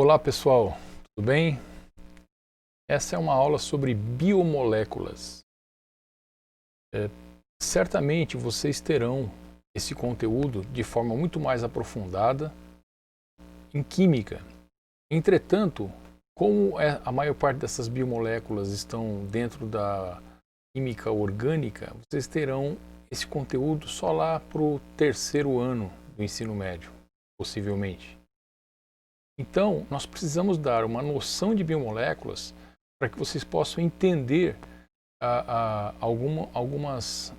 Olá pessoal, tudo bem? Essa é uma aula sobre biomoléculas. Certamente vocês terão esse conteúdo de forma muito mais aprofundada em química. Entretanto, como a maior parte dessas biomoléculas estão dentro da química orgânica, vocês terão esse conteúdo só lá para o terceiro ano do ensino médio, possivelmente. Então, nós precisamos dar uma noção de biomoléculas para que vocês possam entender algumas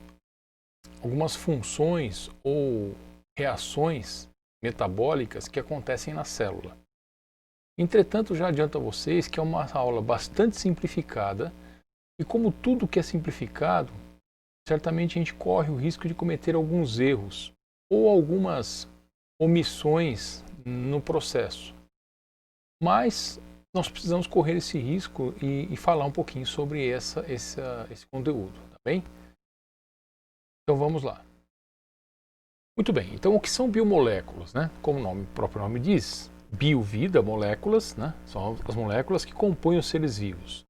funções ou reações metabólicas que acontecem na célula. Entretanto, já adianto a vocês que é uma aula bastante simplificada e, como tudo que é simplificado, certamente a gente corre o risco de cometer alguns erros ou algumas omissões no processo. Mas nós precisamos correr esse risco e falar um pouquinho sobre esse conteúdo, tá bem? Então vamos lá. Muito bem, então o que são biomoléculas, né? Como o próprio nome diz, bio-vida, moléculas, né? São as moléculas que compõem os seres vivos.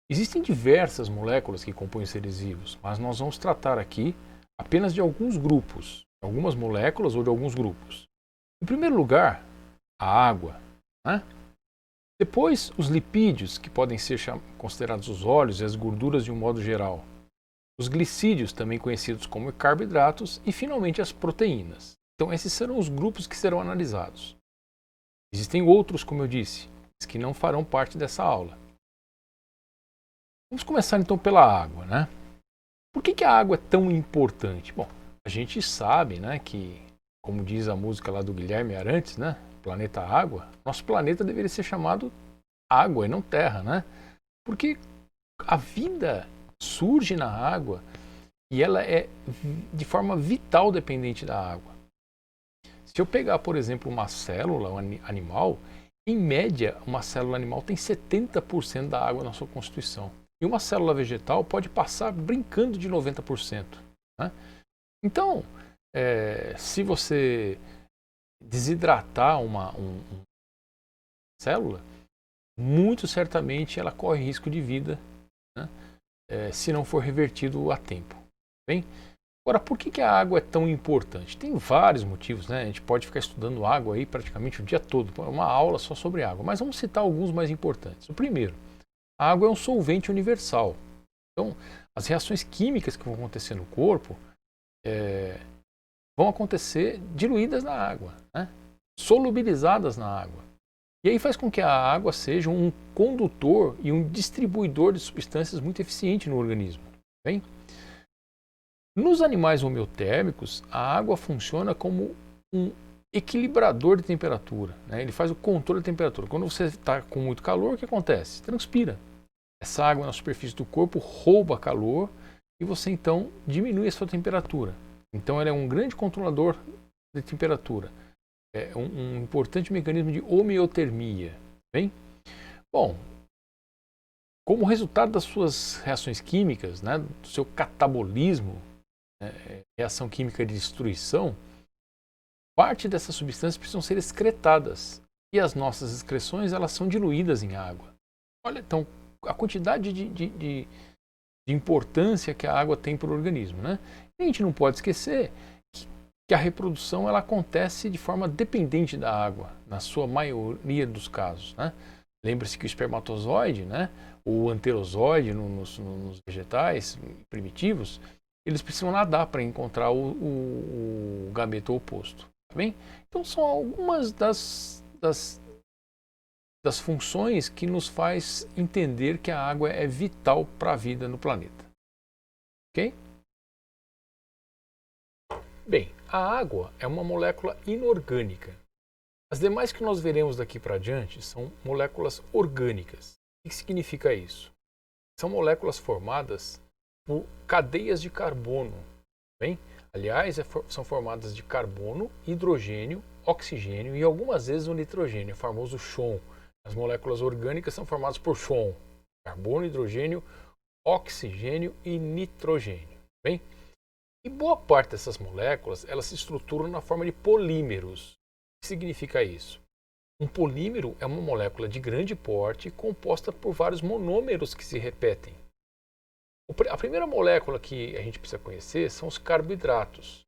Existem diversas moléculas que compõem os seres vivos, mas nós vamos tratar aqui apenas de alguns grupos, algumas moléculas ou de alguns grupos. Em primeiro lugar, a água, né? Depois, os lipídios, que podem ser considerados os óleos e as gorduras de um modo geral. Os glicídios, também conhecidos como carboidratos. E, finalmente, as proteínas. Então, esses serão os grupos que serão analisados. Existem outros, como eu disse, que não farão parte dessa aula. Vamos começar, então, pela água, né? Por que a água é tão importante? Bom, a gente sabe, né, que, como diz a música lá do Guilherme Arantes, né? Planeta Água, nosso planeta deveria ser chamado Água e não Terra, né? Porque a vida surge na água e ela é de forma vital dependente da água. Se eu pegar, por exemplo, uma célula animal, em média, uma célula animal tem 70% da água na sua constituição. E uma célula vegetal pode passar brincando de 90%. Né? Então, se você desidratar uma célula, muito certamente ela corre risco de vida, né? Se não for revertido a tempo. Bem? Agora, por que a água é tão importante? Tem vários motivos, né? A gente pode ficar estudando água aí praticamente o dia todo, uma aula só sobre água, mas vamos citar alguns mais importantes. O primeiro, a água é um solvente universal. Então, as reações químicas que vão acontecer no corpo vão acontecer diluídas na água, né? Solubilizadas na água. E aí faz com que a água seja um condutor e um distribuidor de substâncias muito eficiente no organismo. Bem? Nos animais homeotérmicos, a água funciona como um equilibrador de temperatura, né? Ele faz o controle da temperatura. Quando você está com muito calor, o que acontece? Transpira. Essa água na superfície do corpo rouba calor e você então diminui a sua temperatura. Então ela é um grande controlador de temperatura. É um importante mecanismo de homeotermia. Bem? Bom, como resultado das suas reações químicas, né, do seu catabolismo, reação química de destruição, parte dessas substâncias precisam ser excretadas. E as nossas excreções elas são diluídas em água. Olha, então, a quantidade de importância que a água tem para o organismo. Né? E a gente não pode esquecer que a reprodução ela acontece de forma dependente da água, na sua maioria dos casos. Né? Lembre-se que o espermatozoide, né, o anterozoide nos vegetais primitivos, eles precisam nadar para encontrar o gameto oposto. Tá bem? Então são algumas das funções que nos faz entender que a água é vital para a vida no planeta. Ok? Bem, a água é uma molécula inorgânica. As demais que nós veremos daqui para diante são moléculas orgânicas. O que significa isso? São moléculas formadas por cadeias de carbono. Bem? Aliás, são formadas de carbono, hidrogênio, oxigênio e algumas vezes o nitrogênio, o famoso chon. As moléculas orgânicas são formadas por chon, carbono, hidrogênio, oxigênio e nitrogênio. Bem? E boa parte dessas moléculas elas se estruturam na forma de polímeros. O que significa isso? Um polímero é uma molécula de grande porte composta por vários monômeros que se repetem. A primeira molécula que a gente precisa conhecer são os carboidratos,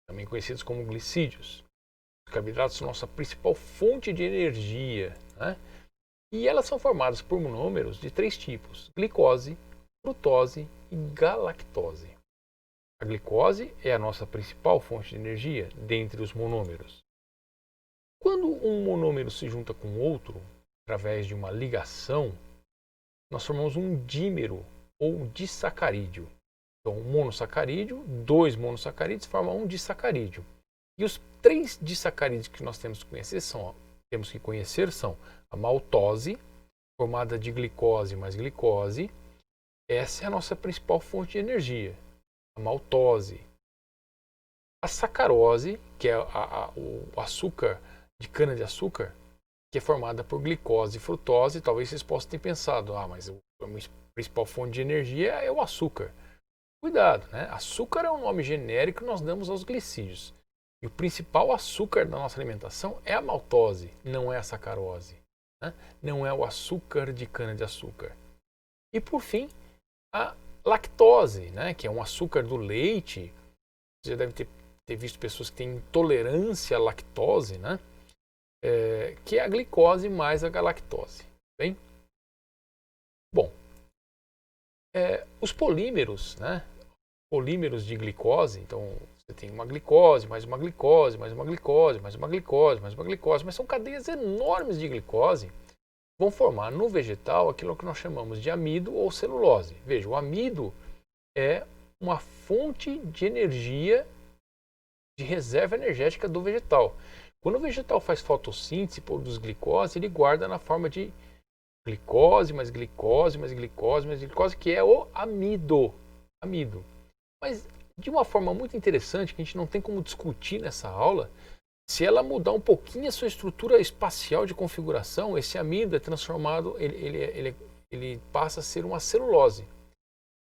também conhecidos como glicídios. Os carboidratos são nossa principal fonte de energia, né? E elas são formadas por monômeros de 3 tipos: glicose, frutose e galactose. A glicose é a nossa principal fonte de energia dentre os monômeros. Quando um monômero se junta com outro, através de uma ligação, nós formamos um dímero ou disacarídeo. Então, um monossacarídeo, 2 monossacarídeos formam um disacarídeo. E os 3 disacarídeos que nós temos que conhecer são a maltose, formada de glicose mais glicose. Essa é a nossa principal fonte de energia, a maltose. A sacarose, que é o açúcar de cana-de-açúcar, que é formada por glicose e frutose. Talvez vocês possam ter pensado, mas a minha principal fonte de energia é o açúcar. Cuidado, né? Açúcar é um nome genérico que nós damos aos glicídios. E o principal açúcar da nossa alimentação é a maltose, não é a sacarose, né? Não é o açúcar de cana-de-açúcar. E por fim, a lactose, né? Que é um açúcar do leite. Você já deve ter visto pessoas que têm intolerância à lactose, né? Que é a glicose mais a galactose. Bem? Bom, os polímeros, né? Polímeros de glicose, então você tem uma glicose, mais uma glicose, mais uma glicose, mais uma glicose, mais uma glicose, mas são cadeias enormes de glicose, vão formar no vegetal aquilo que nós chamamos de amido ou celulose. Veja, o amido é uma fonte de energia, de reserva energética do vegetal. Quando o vegetal faz fotossíntese e produz glicose, ele guarda na forma de glicose, mais glicose, mais glicose, mais glicose, que é o amido. Mas de uma forma muito interessante, que a gente não tem como discutir nessa aula, se ela mudar um pouquinho a sua estrutura espacial de configuração, esse amido é transformado, ele passa a ser uma celulose.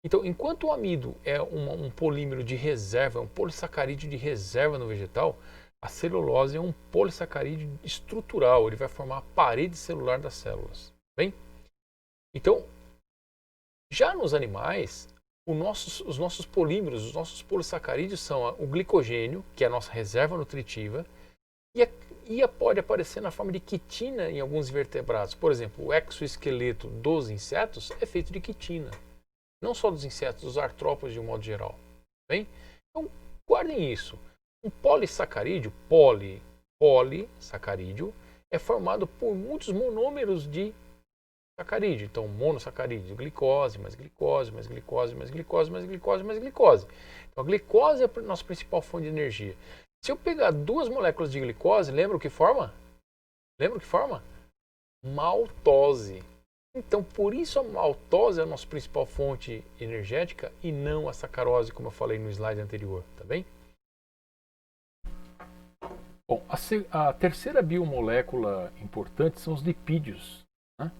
Então, enquanto o amido é um polímero de reserva, um polissacarídeo de reserva no vegetal, a celulose é um polissacarídeo estrutural, ele vai formar a parede celular das células. Bem? Então, já nos animais, os nossos polímeros, os nossos polissacarídeos são o glicogênio, que é a nossa reserva nutritiva, e pode aparecer na forma de quitina em alguns vertebrados. Por exemplo, o exoesqueleto dos insetos é feito de quitina. Não só dos insetos, dos artrópodes de um modo geral. Bem? Então, guardem isso. Um polissacarídeo, polissacarídeo, é formado por muitos monômeros de sacarídeo. Então, monossacarídeo, glicose, mais glicose, mais glicose, mais glicose, mais glicose, mais glicose. Então, a glicose é a nossa principal fonte de energia. Se eu pegar 2 moléculas de glicose, lembra o que forma? Maltose. Então, por isso a maltose é a nossa principal fonte energética e não a sacarose, como eu falei no slide anterior, tá bem? Bom, a terceira biomolécula importante são os lipídios, né?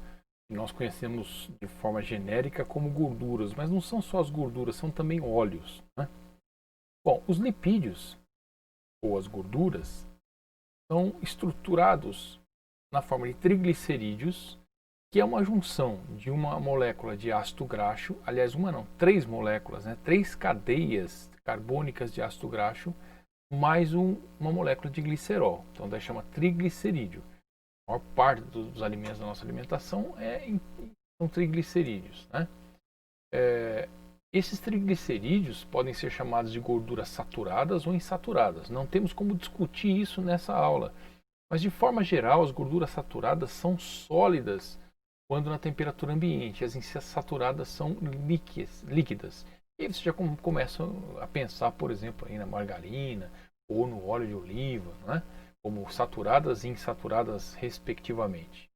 Que nós conhecemos de forma genérica como gorduras, mas não são só as gorduras, são também óleos, né? Bom, os lipídios, ou as gorduras, são estruturados na forma de triglicerídeos, que é uma junção de uma molécula de ácido graxo, aliás, 3 moléculas, né? 3 cadeias carbônicas de ácido graxo, mais uma molécula de glicerol. Então, daí chama triglicerídeo. A maior parte dos alimentos da nossa alimentação são triglicerídeos, né? Esses triglicerídeos podem ser chamados de gorduras saturadas ou insaturadas. Não temos como discutir isso nessa aula. Mas, de forma geral, as gorduras saturadas são sólidas quando na temperatura ambiente. As insaturadas são líquidas. E aí você já começa a pensar, por exemplo, aí na margarina ou no óleo de oliva, né? Como saturadas e insaturadas, respectivamente.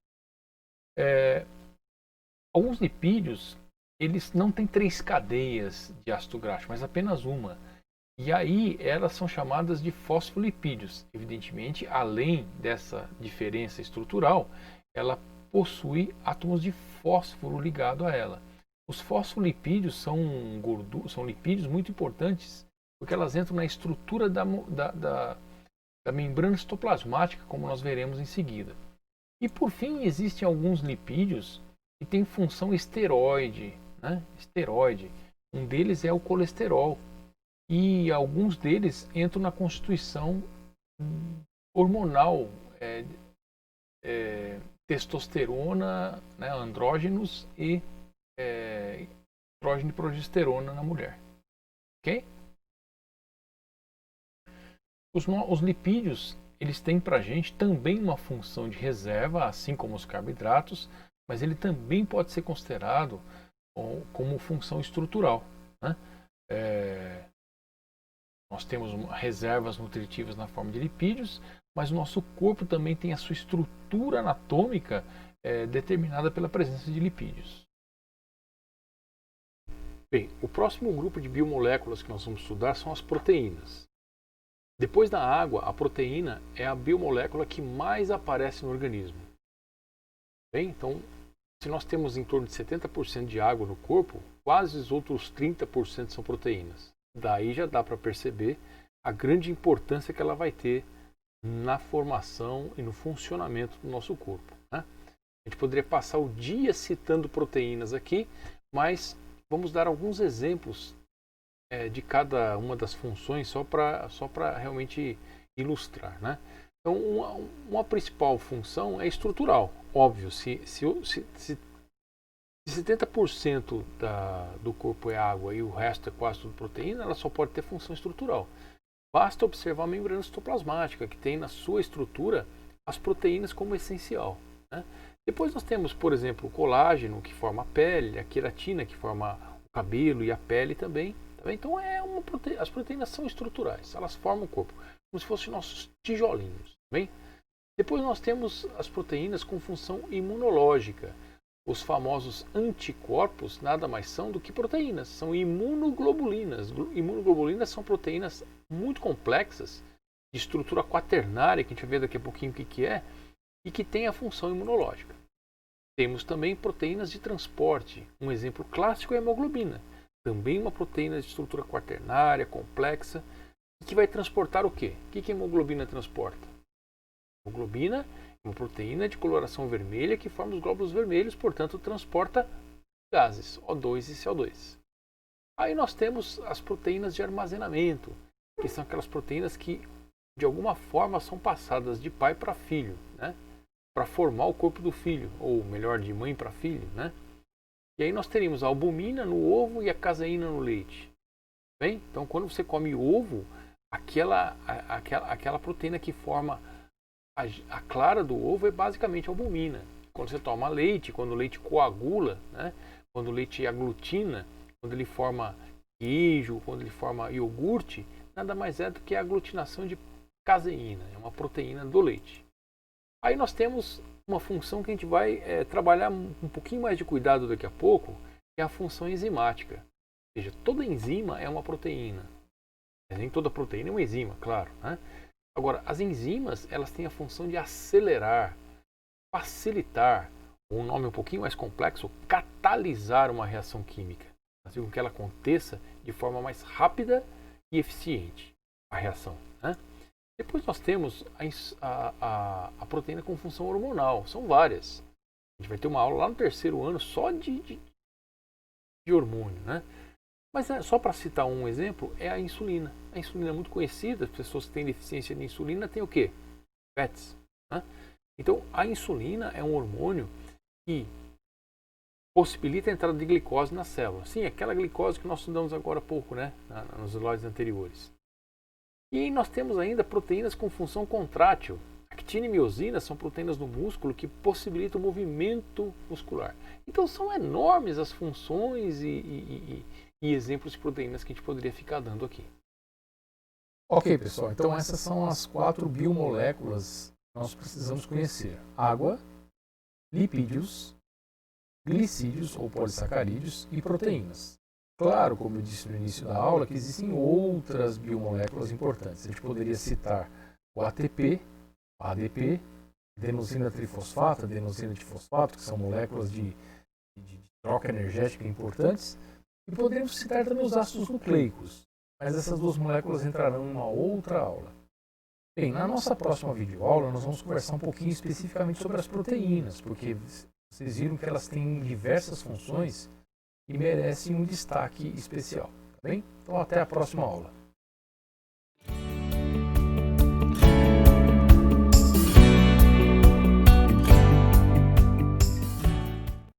Alguns lipídios, eles não têm 3 cadeias de ácido graxo, mas apenas uma. E aí elas são chamadas de fosfolipídios. Evidentemente, além dessa diferença estrutural, ela possui átomos de fósforo ligado a ela. Os fosfolipídios são lipídios muito importantes porque elas entram na estrutura da membrana citoplasmática, como nós veremos em seguida. E por fim, existem alguns lipídios que têm função esteroide, né? Esteroide. Um deles é o colesterol. E alguns deles entram na constituição hormonal, testosterona, né, andrógenos e estrógeno e progesterona na mulher. Ok? Os lipídios, eles têm para a gente também uma função de reserva, assim como os carboidratos, mas ele também pode ser considerado como função estrutural, né? Nós temos reservas nutritivas na forma de lipídios, mas o nosso corpo também tem a sua estrutura anatômica determinada pela presença de lipídios. Bem, o próximo grupo de biomoléculas que nós vamos estudar são as proteínas. Depois da água, a proteína é a biomolécula que mais aparece no organismo. Bem, então, se nós temos em torno de 70% de água no corpo, quase os outros 30% são proteínas. Daí já dá para perceber a grande importância que ela vai ter na formação e no funcionamento do nosso corpo, né? A gente poderia passar o dia citando proteínas aqui, mas vamos dar alguns exemplos de cada uma das funções só para realmente ilustrar, né? Então, uma principal função é estrutural, óbvio. Se 70% do corpo é água e o resto é quase tudo proteína, ela só pode ter função estrutural. Basta observar a membrana citoplasmática, que tem na sua estrutura as proteínas como essencial, né? Depois nós temos, por exemplo, o colágeno, que forma a pele, a queratina, que forma o cabelo e a pele também. Então, as proteínas são estruturais, elas formam o corpo, como se fossem nossos tijolinhos. Bem? Depois nós temos as proteínas com função imunológica. Os famosos anticorpos nada mais são do que proteínas, são imunoglobulinas. Imunoglobulinas são proteínas muito complexas, de estrutura quaternária, que a gente vai ver daqui a pouquinho o que é, e que tem a função imunológica. Temos também proteínas de transporte. Um exemplo clássico é a hemoglobina, também uma proteína de estrutura quaternária, complexa, e que vai transportar o quê? O que a hemoglobina transporta? A hemoglobina é uma proteína de coloração vermelha que forma os glóbulos vermelhos, portanto transporta gases, O2 e CO2. Aí nós temos as proteínas de armazenamento, que são aquelas proteínas que de alguma forma são passadas de pai para filho, né? Para formar o corpo do filho, ou melhor, de mãe para filho, né? E aí nós teríamos a albumina no ovo e a caseína no leite. Bem, então quando você come ovo, aquela proteína que forma a clara do ovo é basicamente a albumina. Quando você toma leite, quando o leite coagula, né? Quando o leite aglutina, quando ele forma queijo, quando ele forma iogurte, nada mais é do que a aglutinação de caseína, é uma proteína do leite. Aí nós temos uma função que a gente vai trabalhar um pouquinho mais de cuidado daqui a pouco, que é a função enzimática. Ou seja, toda enzima é uma proteína. Nem toda proteína é uma enzima, claro, né? Agora, as enzimas, elas têm a função de acelerar, facilitar, um nome um pouquinho mais complexo, catalisar uma reação química, fazer com que ela aconteça de forma mais rápida e eficiente, a reação, né? Depois nós temos a proteína com função hormonal, são várias. A gente vai ter uma aula lá no terceiro ano só de hormônio, né? Mas só para citar um exemplo, é a insulina. A insulina é muito conhecida, as pessoas que têm deficiência de insulina têm o quê? Diabetes, né? Então, a insulina é um hormônio que possibilita a entrada de glicose na célula. Sim, aquela glicose que nós estudamos agora há pouco, né? Nos slides anteriores. E aí nós temos ainda proteínas com função contrátil. Actina e miosina são proteínas do músculo que possibilitam o movimento muscular. Então são enormes as funções e exemplos de proteínas que a gente poderia ficar dando aqui. Ok, pessoal. Então essas são as 4 biomoléculas que nós precisamos conhecer: água, lipídios, glicídios ou polissacarídeos e proteínas. Claro, como eu disse no início da aula, que existem outras biomoléculas importantes. A gente poderia citar o ATP, ADP, adenosina trifosfato, adenosina difosfato, que são moléculas de troca energética importantes. E poderíamos citar também os ácidos nucleicos, mas essas duas moléculas entrarão em uma outra aula. Bem, na nossa próxima videoaula nós vamos conversar um pouquinho especificamente sobre as proteínas, porque vocês viram que elas têm diversas funções e merecem um destaque especial, tá bem? Então até a próxima aula.